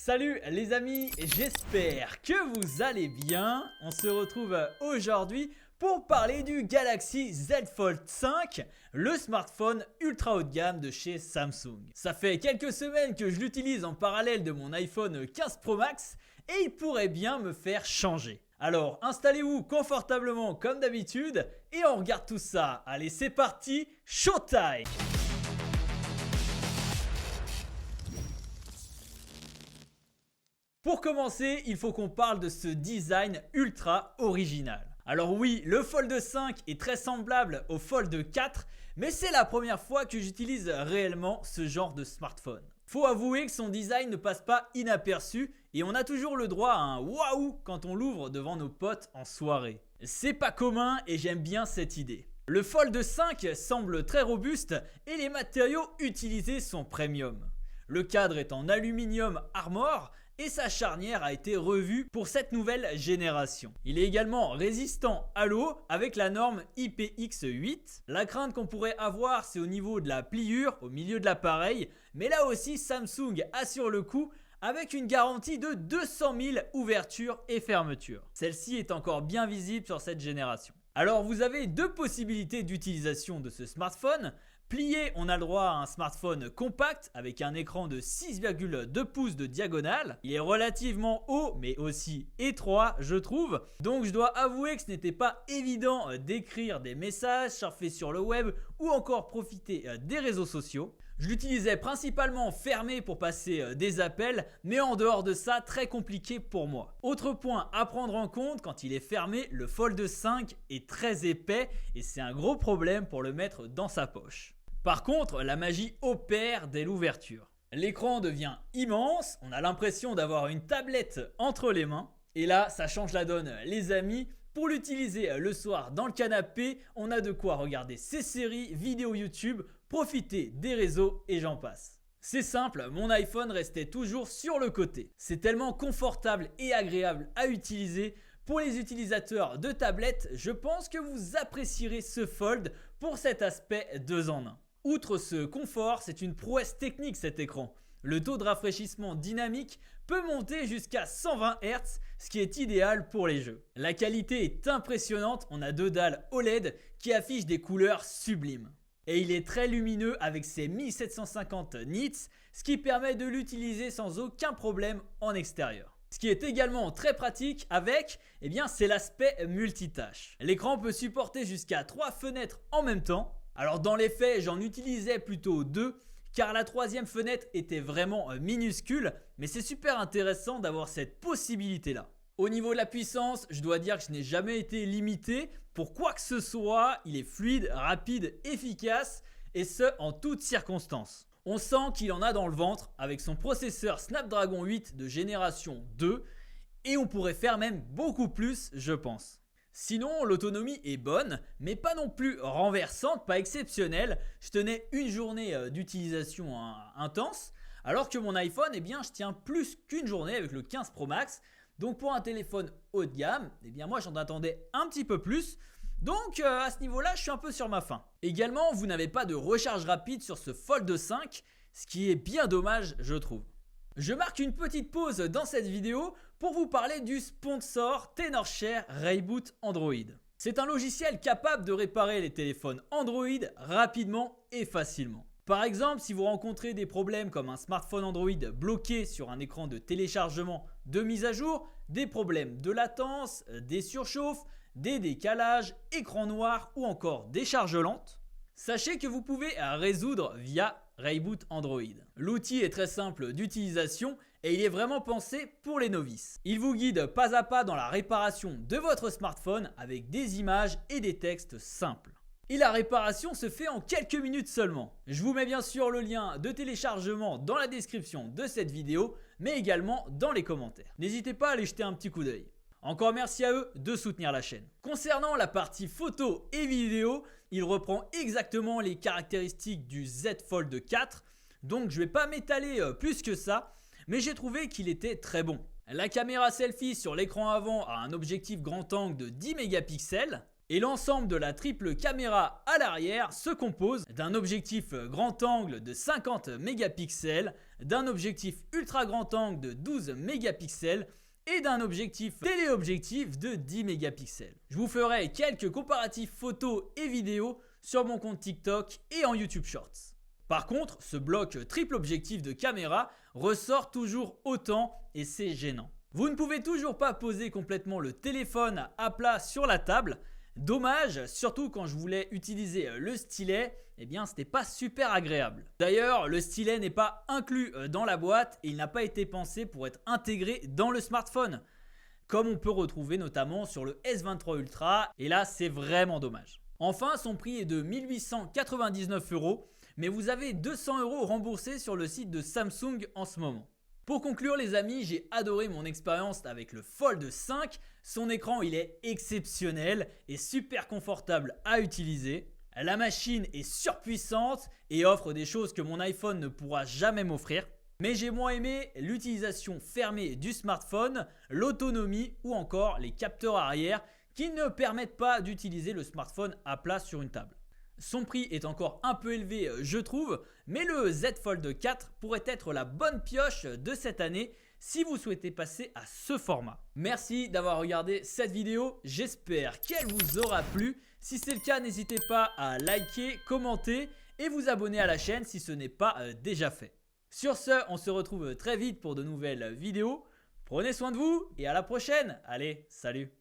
Salut les amis, j'espère que vous allez bien. On se retrouve aujourd'hui pour parler du Galaxy Z Fold 5, le smartphone ultra haut de gamme de chez Samsung. Ça fait quelques semaines que je l'utilise en parallèle de mon iPhone 15 Pro Max et il pourrait bien me faire changer. Alors installez-vous confortablement comme d'habitude et on regarde tout ça. Allez, c'est parti, showtime! Pour commencer, il faut qu'on parle de ce design ultra original. Alors oui, le Fold 5 est très semblable au Fold 4, mais c'est la première fois que j'utilise réellement ce genre de smartphone. Faut avouer que son design ne passe pas inaperçu et on a toujours le droit à un waouh quand on l'ouvre devant nos potes en soirée. C'est pas commun et j'aime bien cette idée. Le Fold 5 semble très robuste et les matériaux utilisés sont premium. Le cadre est en aluminium Armor et sa charnière a été revue pour cette nouvelle génération. Il est également résistant à l'eau avec la norme IPX8. La crainte qu'on pourrait avoir, c'est au niveau de la pliure au milieu de l'appareil, mais là aussi Samsung assure le coup avec une garantie de 200 000 ouvertures et fermetures. Celle-ci est encore bien visible sur cette génération. Alors vous avez deux possibilités d'utilisation de ce smartphone. Plié, on a le droit à un smartphone compact avec un écran de 6,2 pouces de diagonale. Il est relativement haut mais aussi étroit je trouve. Donc je dois avouer que ce n'était pas évident d'écrire des messages, surfer sur le web ou encore profiter des réseaux sociaux. Je l'utilisais principalement fermé pour passer des appels, mais en dehors de ça, très compliqué pour moi. Autre point à prendre en compte, quand il est fermé, le Fold 5 est très épais et c'est un gros problème pour le mettre dans sa poche. Par contre, la magie opère dès l'ouverture. L'écran devient immense, on a l'impression d'avoir une tablette entre les mains. Et là, ça change la donne les amis. Pour l'utiliser le soir dans le canapé, on a de quoi regarder ses séries, vidéos YouTube, profiter des réseaux et j'en passe. C'est simple, mon iPhone restait toujours sur le côté. C'est tellement confortable et agréable à utiliser. Pour les utilisateurs de tablettes, je pense que vous apprécierez ce Fold pour cet aspect 2 en 1. Outre ce confort, c'est une prouesse technique cet écran. Le taux de rafraîchissement dynamique peut monter jusqu'à 120 Hz, ce qui est idéal pour les jeux. La qualité est impressionnante, on a deux dalles OLED qui affichent des couleurs sublimes. Et il est très lumineux avec ses 1750 nits, ce qui permet de l'utiliser sans aucun problème en extérieur. Ce qui est également très pratique avec, c'est l'aspect multitâche. L'écran peut supporter jusqu'à 3 fenêtres en même temps. Alors dans les faits, j'en utilisais plutôt 2 car la troisième fenêtre était vraiment minuscule, mais c'est super intéressant d'avoir cette possibilité là. Au niveau de la puissance, je dois dire que je n'ai jamais été limité pour quoi que ce soit. Il est fluide, rapide, efficace et ce en toutes circonstances. On sent qu'il en a dans le ventre avec son processeur Snapdragon 8 de génération 2 et on pourrait faire même beaucoup plus je pense. Sinon, l'autonomie est bonne, mais pas non plus renversante, pas exceptionnelle. Je tenais une journée d'utilisation intense, alors que mon iPhone, je tiens plus qu'une journée avec le 15 Pro Max. Donc pour un téléphone haut de gamme, moi j'en attendais un petit peu plus. Donc à ce niveau-là, je suis un peu sur ma faim. Également, vous n'avez pas de recharge rapide sur ce Fold 5, ce qui est bien dommage, je trouve. Je marque une petite pause dans cette vidéo pour vous parler du sponsor Tenorshare Reboot Android. C'est un logiciel capable de réparer les téléphones Android rapidement et facilement. Par exemple, si vous rencontrez des problèmes comme un smartphone Android bloqué sur un écran de téléchargement de mise à jour, des problèmes de latence, des surchauffes, des décalages, écran noir ou encore des charges lentes, sachez que vous pouvez résoudre via Reboot Android. L'outil est très simple d'utilisation et il est vraiment pensé pour les novices. Il vous guide pas à pas dans la réparation de votre smartphone avec des images et des textes simples. Et la réparation se fait en quelques minutes seulement. Je vous mets bien sûr le lien de téléchargement dans la description de cette vidéo, mais également dans les commentaires. N'hésitez pas à aller jeter un petit coup d'œil. Encore merci à eux de soutenir la chaîne. Concernant la partie photo et vidéo, il reprend exactement les caractéristiques du Z Fold 4. Donc je ne vais pas m'étaler plus que ça, mais j'ai trouvé qu'il était très bon. La caméra selfie sur l'écran avant a un objectif grand angle de 10 mégapixels. Et l'ensemble de la triple caméra à l'arrière se compose d'un objectif grand angle de 50 mégapixels, d'un objectif ultra grand angle de 12 mégapixels et d'un objectif téléobjectif de 10 mégapixels. Je vous ferai quelques comparatifs photos et vidéos sur mon compte TikTok et en YouTube Shorts. Par contre, ce bloc triple objectif de caméra ressort toujours autant et c'est gênant. Vous ne pouvez toujours pas poser complètement le téléphone à plat sur la table. Dommage, surtout quand je voulais utiliser le stylet, eh bien c'était pas super agréable. D'ailleurs, le stylet n'est pas inclus dans la boîte et il n'a pas été pensé pour être intégré dans le smartphone, comme on peut retrouver notamment sur le S23 Ultra, et là c'est vraiment dommage. Enfin, son prix est de 1899 €, mais vous avez 200 € remboursés sur le site de Samsung en ce moment. Pour conclure les amis, j'ai adoré mon expérience avec le Fold 5. Son écran il est exceptionnel et super confortable à utiliser. La machine est surpuissante et offre des choses que mon iPhone ne pourra jamais m'offrir. Mais j'ai moins aimé l'utilisation fermée du smartphone, l'autonomie ou encore les capteurs arrière qui ne permettent pas d'utiliser le smartphone à plat sur une table. Son prix est encore un peu élevé je trouve, mais le Z Fold 4 pourrait être la bonne pioche de cette année si vous souhaitez passer à ce format. Merci d'avoir regardé cette vidéo, j'espère qu'elle vous aura plu. Si c'est le cas, n'hésitez pas à liker, commenter et vous abonner à la chaîne si ce n'est pas déjà fait. Sur ce, on se retrouve très vite pour de nouvelles vidéos. Prenez soin de vous et à la prochaine. Allez, salut!